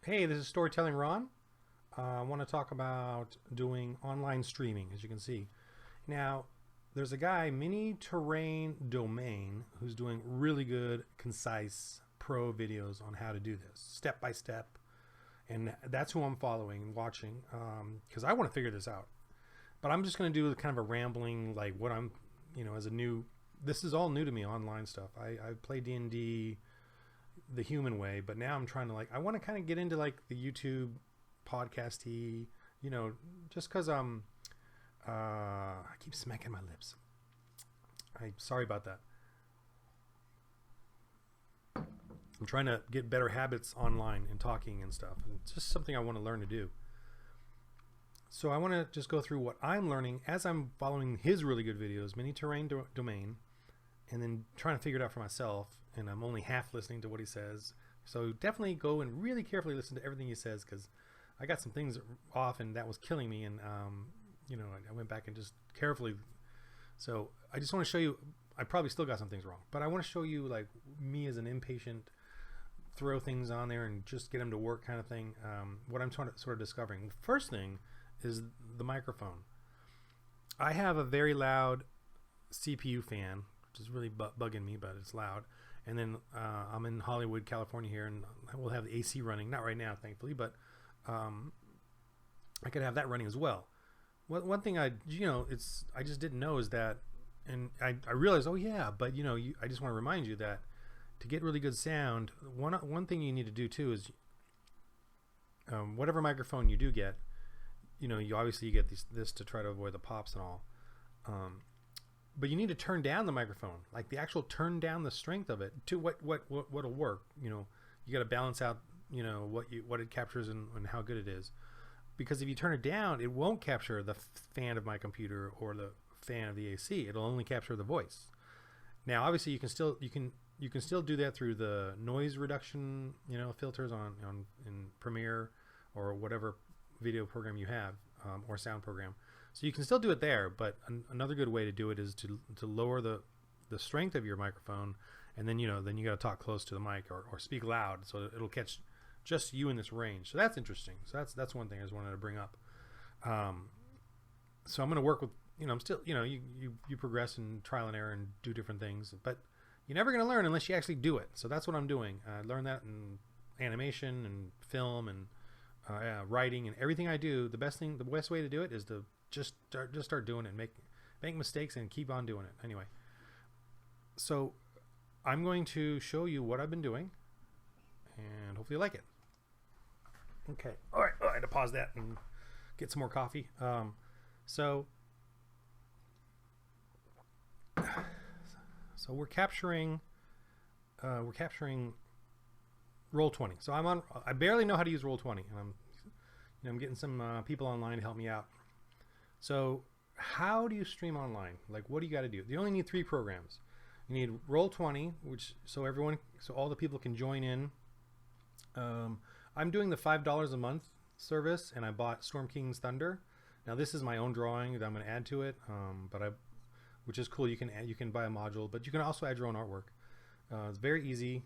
Hey, this is Storytelling Ron. I want to talk about doing online streaming, as you can see. Now, there's a guy, Mini Terrain Domain, who's doing really good, concise, pro videos on how to do this, step by step. And that's who I'm following and watching because I want to figure this out. But I'm just going to do kind of a rambling, like what I'm, as a new, this is all new to me, online stuff. I play D&D the human way, but now I'm trying to I want to kind of get into like the YouTube podcasty, just because I keep smacking my lips. I'm sorry about that. I'm trying to get better habits online and talking and stuff. And it's just something I want to learn to do. So I want to just go through what I'm learning as I'm following his really good videos, Mini Terrain Domain, and then trying to figure it out for myself. And I'm only half listening to what he says. So definitely go and really carefully listen to everything he says, because I got some things off and that was killing me. And, I went back and just carefully. So I just want to show you, I probably still got some things wrong, but I want to show you like me as an impatient, throw things on there and just get them to work kind of thing. What I'm sort of discovering. First thing is the microphone. I have a very loud CPU fan, which is really bugging me, but it's loud. And then I'm in Hollywood, California here, and we'll have the AC running. Not right now, thankfully, but I could have that running as well. One thing I just didn't know is that, and I realized, oh yeah, but I just want to remind you that to get really good sound, one thing you need to do too is whatever microphone you do get, you obviously get this to try to avoid the pops and all. But you need to turn down the microphone, like the actual turn down the strength of it to what'll work. You got to balance out, what it captures and how good it is. Because if you turn it down, it won't capture the fan of my computer or the fan of the AC. It'll only capture the voice. Now, obviously, you can still do that through the noise reduction, filters in Premiere or whatever video program you have, or sound program. So you can still do it there, but another good way to do it is to lower the strength of your microphone, and then you got to talk close to the mic or speak loud so it'll catch just you in this range. So that's interesting. So that's one thing I just wanted to bring up. So I'm going to work with, I'm still, you progress and trial and error and do different things, but you're never going to learn unless you actually do it. So that's what I'm doing. I learned that in animation and film and writing and everything I do. The best way to do it is to just start doing it, make mistakes and keep on doing it. Anyway, so I'm going to show you what I've been doing, and hopefully you like it. Okay. All right. I had to pause that and get some more coffee. So we're capturing Roll20. So I barely know how to use Roll20, and I'm getting some people online to help me out. So how do you stream online? Like, what do you got to do? You only need 3 programs. You need Roll20, so all the people can join in. I'm doing the $5 a month service, and I bought Storm King's Thunder. Now this is my own drawing that I'm going to add to it, which is cool. You can buy a module, but you can also add your own artwork. It's very easy.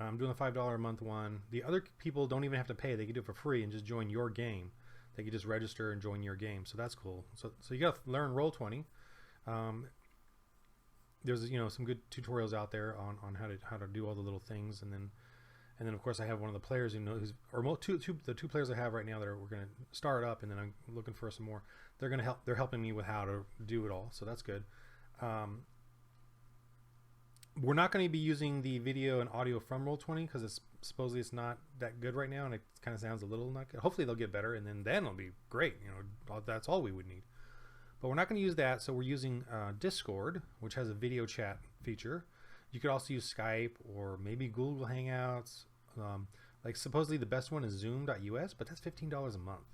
I'm doing the $5 a month one. The other people don't even have to pay. They can do it for free and just join your game. They can just register and join your game. So that's cool. So you got to learn Roll20. There's some good tutorials out there on how to do all the little things, and then of course I have one of the players the two players I have right now that we're going to start up, and then I'm looking for some more. They're helping me with how to do it all. So that's good. We're not going to be using the video and audio from Roll20 because supposedly it's not that good right now, and it kind of sounds a little not good. Hopefully they'll get better, and then it'll be great. That's all we would need. But we're not going to use that, so we're using Discord, which has a video chat feature. You could also use Skype or maybe Google Hangouts. Like supposedly the best one is Zoom.us, but that's $15 a month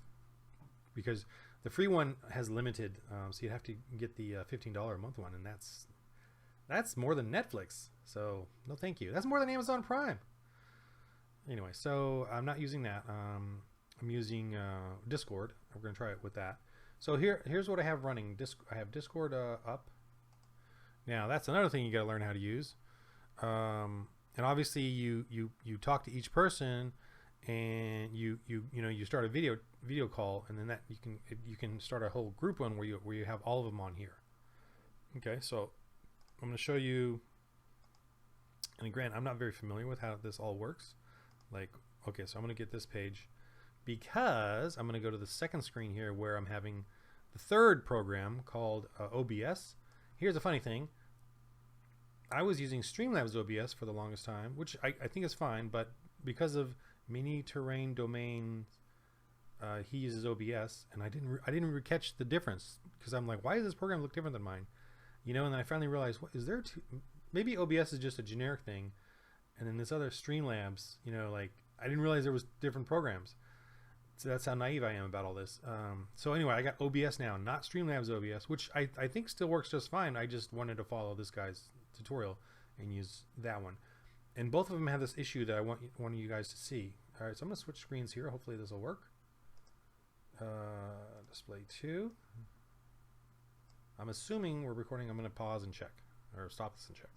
because the free one has limited. So you'd have to get the $15 a month one, and that's more than Netflix. So no thank you. That's more than Amazon Prime. Anyway, so I'm not using that. I'm using Discord. We're going to try it with that. So here's what I have running. I have Discord up. Now that's another thing you got to learn how to use. And obviously you talk to each person, and you know you start a video call, and then that you can start a whole group one where you have all of them on here. Okay, so I'm going to show you. And granted, I'm not very familiar with how this all works. Like, okay, so I'm going to get this page because I'm going to go to the second screen here where I'm having the third program called OBS. Here's a funny thing. I was using Streamlabs OBS for the longest time, which I think is fine, but because of Mini Terrain Domain, he uses OBS, and I didn't catch the difference because I'm like, why does this program look different than mine? You know, and then I finally realized, what is there? Maybe OBS is just a generic thing, and then this other Streamlabs, you know, like I didn't realize there was different programs. So that's how naive I am about all this. So anyway, I got OBS now, not Streamlabs OBS, which I think still works just fine. I just wanted to follow this guy's tutorial and use that one. And both of them have this issue that I want you guys to see. All right, so I'm gonna switch screens here. Hopefully this will work. Display 2. I'm assuming we're recording. I'm gonna pause and check, or stop this and check.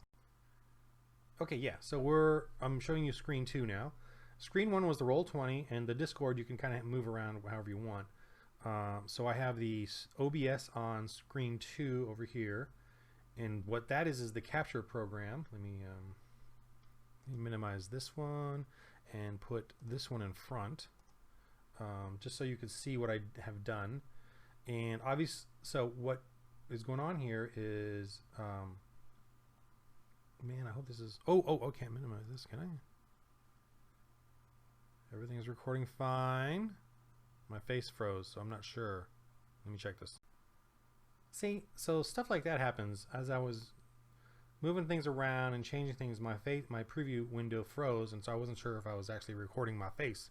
Okay, yeah, so I'm showing you screen 2 now. Screen 1 was the Roll20, and the Discord you can kind of move around however you want. So I have the OBS on screen 2 over here, and what that is the capture program. Let me minimize this one and put this one in front, just so you can see what I have done. And obviously, so what is going on here is, man, I hope this is, oh, can't minimize this, can I? Everything is recording fine. My face froze, so I'm not sure. Let me check this. See, so stuff like that happens as I was moving things around and changing things. My preview window froze, and so I wasn't sure if I was actually recording my face.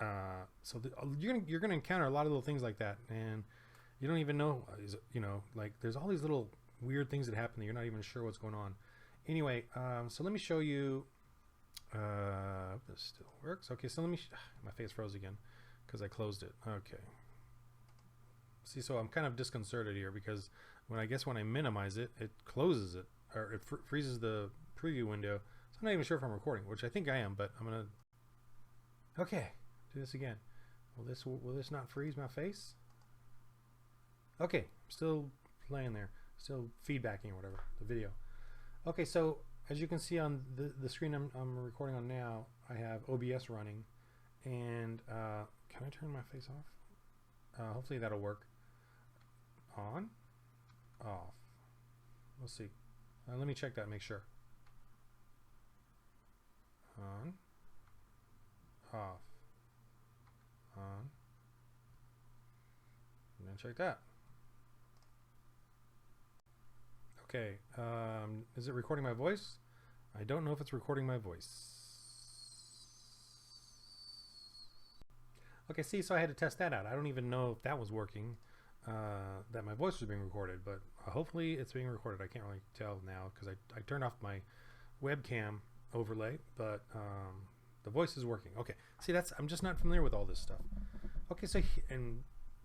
So you're gonna encounter a lot of little things like that, and you don't even know, you know, like there's all these little weird things that happen that you're not even sure what's going on. Anyway, so let me show you. This still works. Okay, so let me. My face froze again because I closed it. Okay. See, so I'm kind of disconcerted here because when I minimize it, it closes it, or it freezes the preview window. So I'm not even sure if I'm recording, which I think I am, but I'm gonna. Okay, do this again. Will this not freeze my face? Okay, still playing there, still feedbacking or whatever, the video. Okay, so as you can see on the screen I'm recording on now, I have OBS running, and can I turn my face off? Hopefully that'll work. On, off. We'll see. Let me check that, make sure. On, off, on, and then check that. Okay, is it recording my voice? I don't know if it's recording my voice. Okay, see, so I had to test that out. I don't even know if that was working, that my voice was being recorded, but hopefully it's being recorded. I can't really tell now because I turned off my webcam overlay, but the voice is working. Okay, see, I'm just not familiar with all this stuff. Okay, so,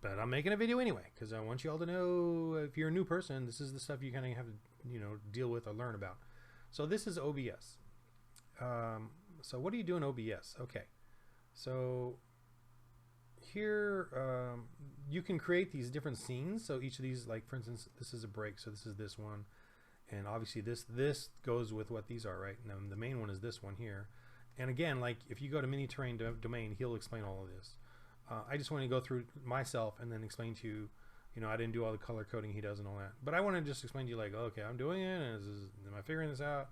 but I'm making a video anyway because I want you all to know, if you're a new person, this is the stuff you kind of have to, you know, deal with or learn about. So this is OBS. So what do you do in OBS? Okay, so here you can create these different scenes. So each of these, like for instance, this is a break, so this is this one, and obviously this goes with what these are, right? And the main one is this one here. And again, like if you go to Mini Terrain Domain, he'll explain all of this. I just want to go through myself and then explain to you, you know, I didn't do all the color coding he does and all that, but I want to just explain to you, like, okay, I'm doing it, and am I figuring this out?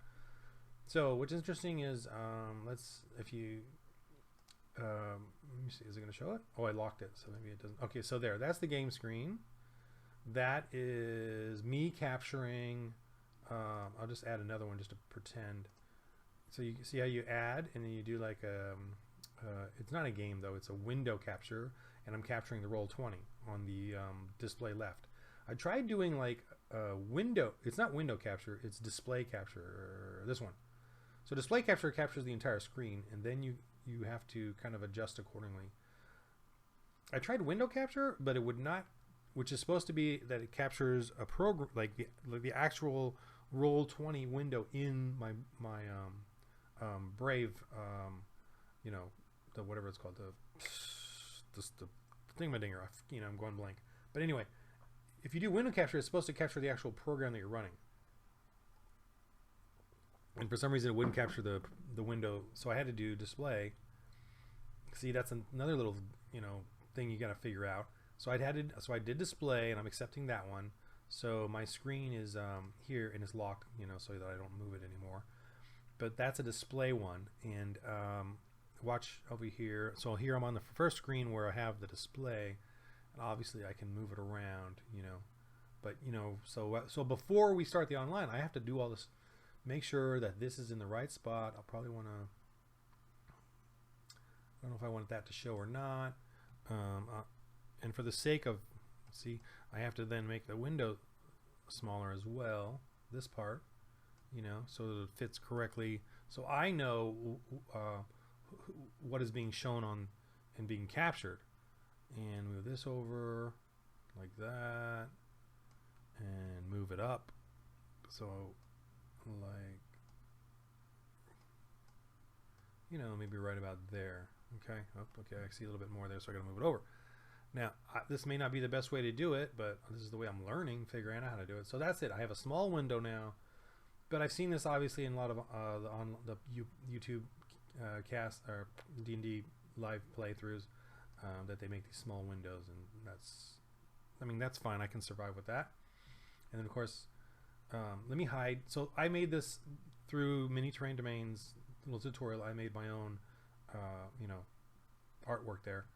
So what's interesting is, let me see, is it going to show it? Oh, I locked it, so maybe it doesn't. Okay, so that's the game screen. That is me capturing. I'll just add another one just to pretend. So you can see how you add, and then you do like it's not a game though, it's a window capture, and I'm capturing the Roll20 on the display left. I tried doing like window, it's not window capture, it's display capture, this one. So display capture captures the entire screen, and then you have to kind of adjust accordingly. I tried window capture, but it would not, which is supposed to be that it captures a program, like the actual Roll20 window in my Brave, you know, whatever it's called, the thingamadinger. I'm going blank. But anyway, if you do window capture, it's supposed to capture the actual program that you're running. And for some reason, it wouldn't capture the window, so I had to do display. See, that's another little thing you got to figure out. So I did display, and I'm accepting that one. So my screen is here and it's locked, so that I don't move it anymore. But that's a display one, and watch over here. So here I'm on the first screen where I have the display, and obviously I can move it around, But so before we start the online, I have to do all this, make sure that this is in the right spot. I'll probably want to. I don't know if I want that to show or not. And for the sake of, see, I have to then make the window smaller as well. This part, so that it fits correctly. So I know what is being shown on and being captured. And move this over like that, and move it up. So, like, maybe right about there. Okay. Oh, okay. I see a little bit more there, so I got to move it over. Now, this may not be the best way to do it, but this is the way I'm learning, figuring out how to do it. So that's it. I have a small window now, but I've seen this obviously in a lot of on the YouTube cast or D&D live playthroughs, that they make these small windows, and that's fine. I can survive with that. And then of course, let me hide. So I made this through Mini Terrain Domains little tutorial. I made my own, artwork there.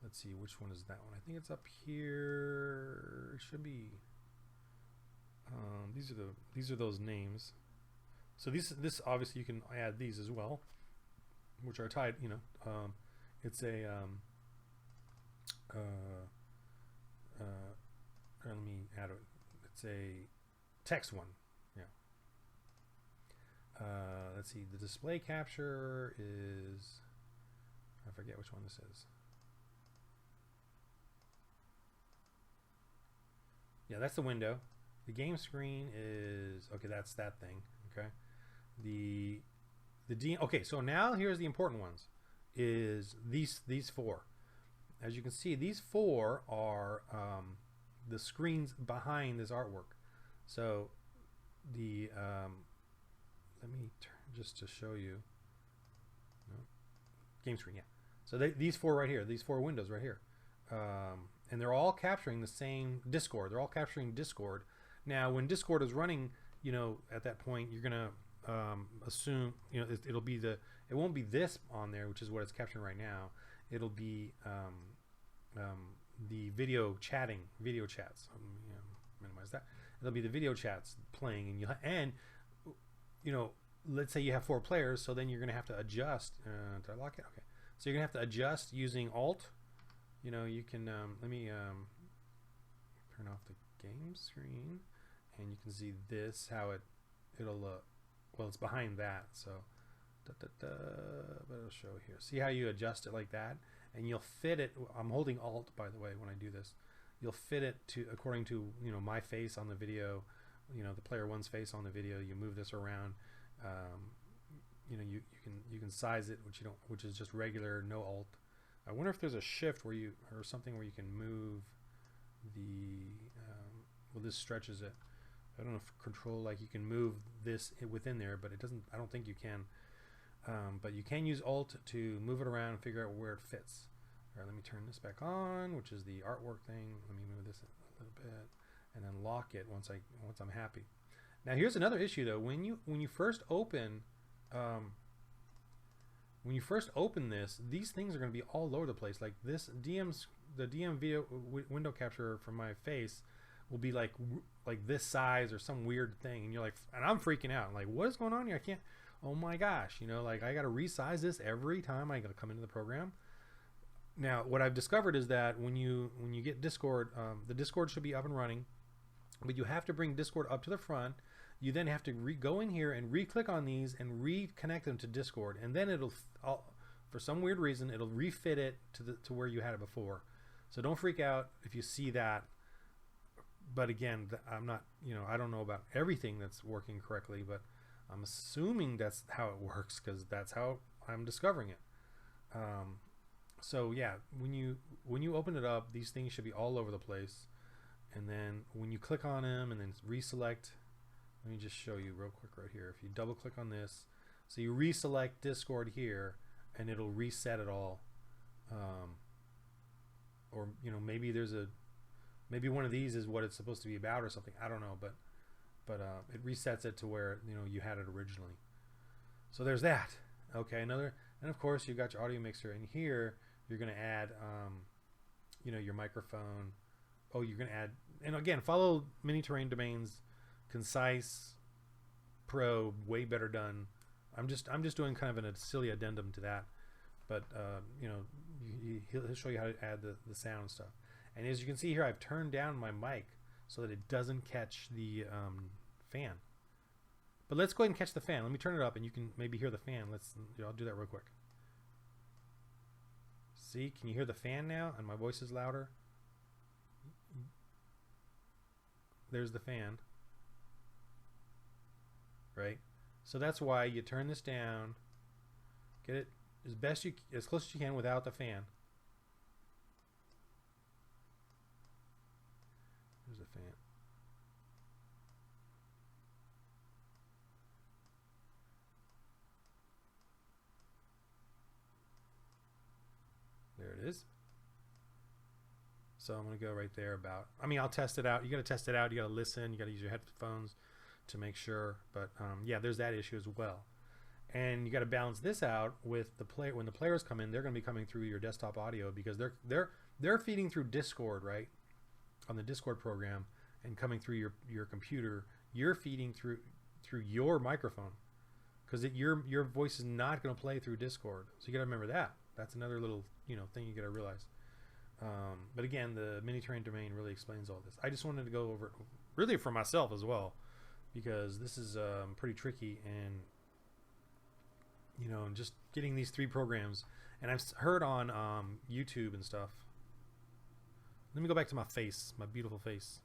Let's see, which one is that one? I think it's up here. It should be. These are those names. So this obviously you can add these as well, which are tied. It's a let me add it. It's a text one. Yeah. Let's see. The display capture is. I forget which one this is. Yeah, that's the window. The game screen is okay. That's that thing. Okay. Okay. So now here's the important ones. Is these four? As you can see, these four are the screens behind this artwork. So the let me turn just to show you. No, game screen. Yeah. So these four right here. These four windows right here. And they're all capturing the same Discord. They're all capturing Discord. Now, when Discord is running, at that point, you're gonna assume, it'll be it won't be this on there, which is what it's capturing right now. It'll be the video chats. Minimize that. It'll be the video chats playing, and let's say you have 4 players, so then you're gonna have to adjust. Did I lock it? Okay. So you're gonna have to adjust using Alt. You can let me turn off the game screen, and you can see this how it'll well, it's behind that, so but it'll show here. See how you adjust it like that, and you'll fit it. I'm holding Alt, by the way, when I do this. You'll fit it to according to my face on the video, the player 1's face on the video. You move this around. You can size it, which is just regular, no Alt. I wonder if there's a shift or something where you can move the well, this stretches it. I don't know if control, like you can move this within there, but it doesn't. I don't think you can. But you can use Alt to move it around and figure out where it fits. All right, let me turn this back on, which is the artwork thing. Let me move this a little bit, and then lock it once I'm happy. Now here's another issue though. When you first open this, these things are going to be all over the place. Like the DM video window capture from my face will be like this size or some weird thing, and you're like, and I'm freaking out. I'm like, what is going on here? I can't. Oh my gosh, like I got to resize this every time I come into the program. Now, what I've discovered is that when you get Discord, the Discord should be up and running, but you have to bring Discord up to the front. You then have to go in here and re-click on these and reconnect them to Discord, and then for some weird reason, it'll refit it to where you had it before. So don't freak out if you see that. But again, I'm not, I don't know about everything that's working correctly, but I'm assuming that's how it works because that's how I'm discovering it. So yeah, when you open it up, these things should be all over the place. And then when you click on them and then reselect, let me just show you real quick right here. If you double click on this, so you reselect Discord here, and it'll reset it all. Or maybe maybe one of these is what it's supposed to be about or something. I don't know, but it resets it to where you had it originally. So there's that. Okay, and of course you've got your audio mixer, and here you're going to add your microphone. Oh, you're going to add, and again, follow Mini Terrain Domains, concise, pro, way better done. I'm just doing kind of a silly addendum to that, but he'll show you how to add the sound stuff. And as you can see here, I've turned down my mic so that it doesn't catch the fan. But let's go ahead and catch the fan. Let me turn it up, and you can maybe hear the fan. I'll do that real quick. See, can you hear the fan now? And my voice is louder. There's the fan. Right? So that's why you turn this down. Get it as close as you can without the fan. There's the fan. There it is. So I'm going to go right there about, I'll test it out. You got to test it out. You got to listen. You got to use your headphones to make sure. But yeah, there's that issue as well. And you got to balance this out with the player. When the players come in, they're going to be coming through your desktop audio because they're feeding through Discord, right? On the Discord program, and coming through your computer. You're feeding through your microphone because your voice is not going to play through Discord. So you got to remember that. That's another little thing you got to realize. But again, the Mini Terrain Domain really explains all this. I just wanted to go over it really for myself as well, because this is pretty tricky, and just getting these 3 programs. And I've heard on YouTube and stuff. Let me go back to my face, my beautiful face.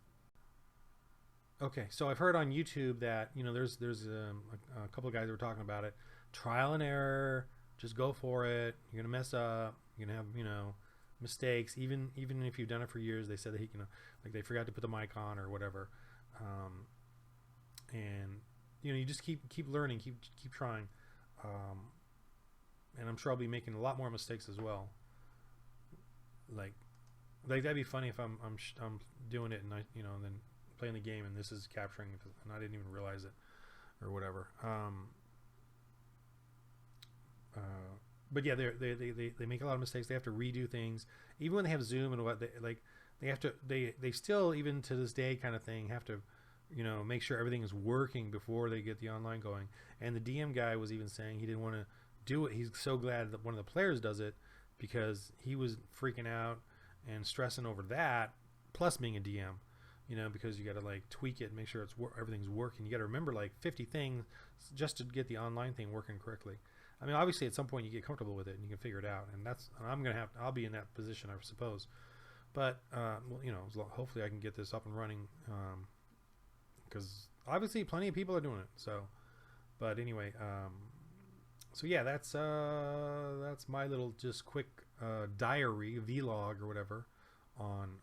Okay, so I've heard on YouTube that there's a couple of guys that were talking about it. Trial and error, just go for it. You're gonna mess up. You're gonna have mistakes. Even if you've done it for years, they said that like they forgot to put the mic on or whatever. And you just keep learning, keep trying. And I'm sure I'll be making a lot more mistakes as well. Like that'd be funny if I'm doing it and and then playing the game and this is capturing and I didn't even realize it or whatever. But yeah, they make a lot of mistakes. They have to redo things, even when they have Zoom and what they still, even to this day, kind of thing, have to make sure everything is working before they get the online going. And the DM guy was even saying he didn't want to do it. He's so glad that one of the players does it because he was freaking out and stressing over that, plus being a DM, because you got to like tweak it and make sure everything's working. You got to remember like 50 things just to get the online thing working correctly. Obviously at some point you get comfortable with it and you can figure it out, and I'll be in that position, I suppose. But hopefully I can get this up and running, because obviously plenty of people are doing it. So, but anyway, so yeah, that's my little just quick diary vlog or whatever on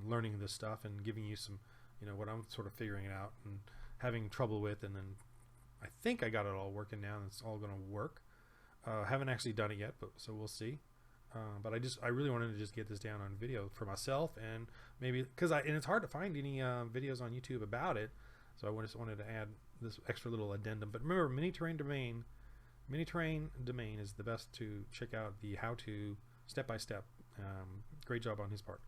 learning this stuff and giving you some what I'm sort of figuring it out and having trouble with, and then I think I got it all working now and it's all going to work. Haven't actually done it yet, but so we'll see. But I really wanted to just get this down on video for myself, and maybe and it's hard to find any videos on YouTube about it, so I just wanted to add this extra little addendum. But remember, Mini Terrain Domain is the best to check out the how-to step-by-step. Great job on his part.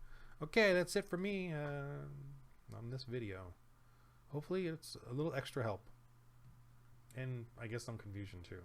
Okay, that's it for me on this video. Hopefully it's a little extra help. And I guess some confusion too.